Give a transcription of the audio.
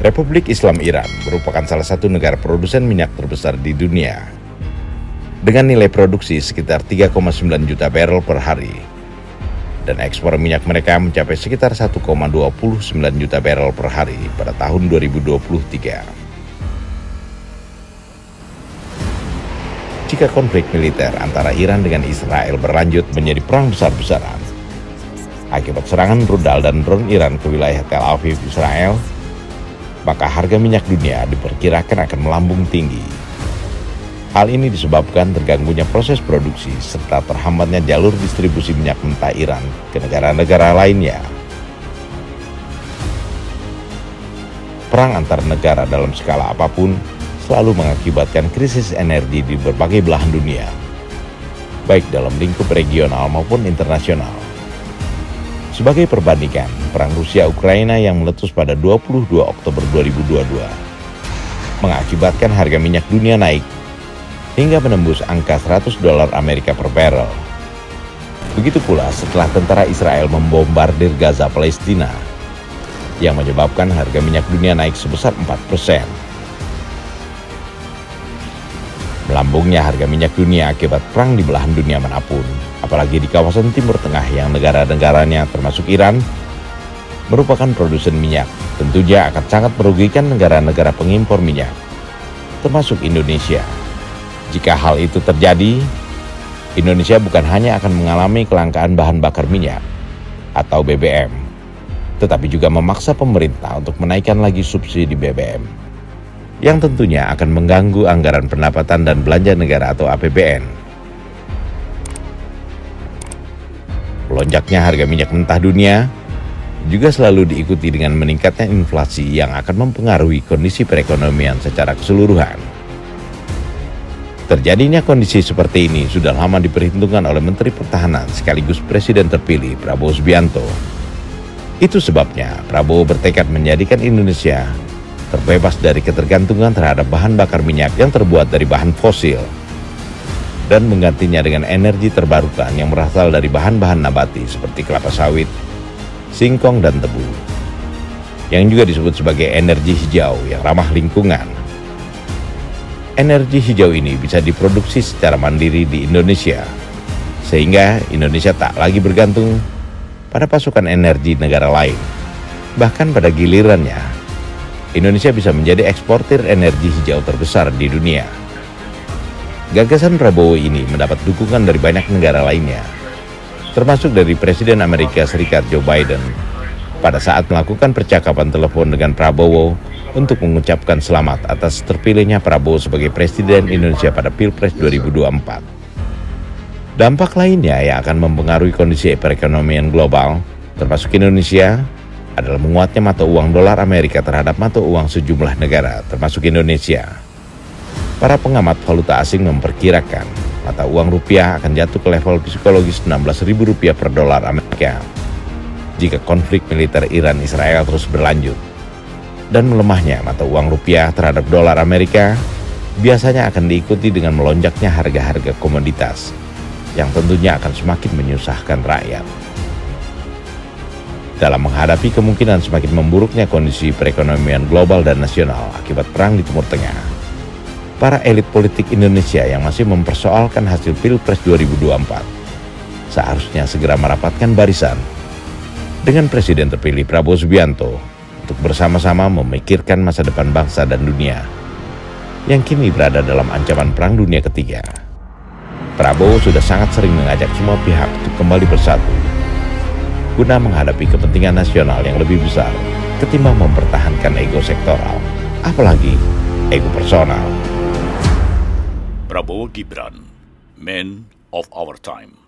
Republik Islam Iran merupakan salah satu negara produsen minyak terbesar di dunia, dengan nilai produksi sekitar 3,9 juta barrel per hari, dan ekspor minyak mereka mencapai sekitar 1,29 juta barrel per hari pada tahun 2023. Jika konflik militer antara Iran dengan Israel berlanjut menjadi perang besar-besaran, akibat serangan rudal dan drone Iran ke wilayah Tel Aviv, Israel, maka harga minyak dunia diperkirakan akan melambung tinggi. Hal ini disebabkan terganggunya proses produksi serta terhambatnya jalur distribusi minyak mentah Iran ke negara-negara lainnya. Perang antar negara dalam skala apapun selalu mengakibatkan krisis energi di berbagai belahan dunia, baik dalam lingkup regional maupun internasional. Sebagai perbandingan, perang Rusia-Ukraina yang meletus pada 22 Oktober 2022 mengakibatkan harga minyak dunia naik hingga menembus angka $100 Amerika per barrel. Begitu pula setelah tentara Israel membombardir Gaza, Palestina, yang menyebabkan harga minyak dunia naik sebesar 4%. Melambungnya harga minyak dunia akibat perang di belahan dunia manapun, apalagi di kawasan Timur Tengah yang negara-negaranya termasuk Iran merupakan produsen minyak, tentunya akan sangat merugikan negara-negara pengimpor minyak, termasuk Indonesia. Jika hal itu terjadi, Indonesia bukan hanya akan mengalami kelangkaan bahan bakar minyak atau BBM, tetapi juga memaksa pemerintah untuk menaikkan lagi subsidi BBM, yang tentunya akan mengganggu anggaran pendapatan dan belanja negara atau APBN. Melonjaknya harga minyak mentah dunia juga selalu diikuti dengan meningkatnya inflasi yang akan mempengaruhi kondisi perekonomian secara keseluruhan. Terjadinya kondisi seperti ini sudah lama diperhitungkan oleh Menteri Pertahanan sekaligus Presiden terpilih Prabowo Subianto. Itu sebabnya Prabowo bertekad menjadikan Indonesia terbebas dari ketergantungan terhadap bahan bakar minyak yang terbuat dari bahan fosil dan menggantinya dengan energi terbarukan yang berasal dari bahan-bahan nabati seperti kelapa sawit, singkong, dan tebu, yang juga disebut sebagai energi hijau yang ramah lingkungan. Energi hijau ini bisa diproduksi secara mandiri di Indonesia, sehingga Indonesia tak lagi bergantung pada pasokan energi negara lain. Bahkan pada gilirannya, Indonesia bisa menjadi eksportir energi hijau terbesar di dunia. Gagasan Prabowo ini mendapat dukungan dari banyak negara lainnya, termasuk dari Presiden Amerika Serikat Joe Biden pada saat melakukan percakapan telepon dengan Prabowo untuk mengucapkan selamat atas terpilihnya Prabowo sebagai Presiden Indonesia pada Pilpres 2024. Dampak lainnya yang akan mempengaruhi kondisi perekonomian global, termasuk Indonesia, adalah menguatnya mata uang dolar Amerika terhadap mata uang sejumlah negara, termasuk Indonesia. Para pengamat valuta asing memperkirakan mata uang rupiah akan jatuh ke level psikologis Rp16.000 per dolar Amerika jika konflik militer Iran-Israel terus berlanjut. Dan melemahnya mata uang rupiah terhadap dolar Amerika biasanya akan diikuti dengan melonjaknya harga-harga komoditas yang tentunya akan semakin menyusahkan rakyat. Dalam menghadapi kemungkinan semakin memburuknya kondisi perekonomian global dan nasional akibat perang di Timur Tengah, para elit politik Indonesia yang masih mempersoalkan hasil Pilpres 2024 seharusnya segera merapatkan barisan dengan Presiden terpilih Prabowo Subianto untuk bersama-sama memikirkan masa depan bangsa dan dunia yang kini berada dalam ancaman Perang Dunia Ketiga. Prabowo sudah sangat sering mengajak semua pihak untuk kembali bersatu guna menghadapi kepentingan nasional yang lebih besar ketimbang mempertahankan ego sektoral, apalagi ego personal. Prabowo Gibran, Man of Our Time.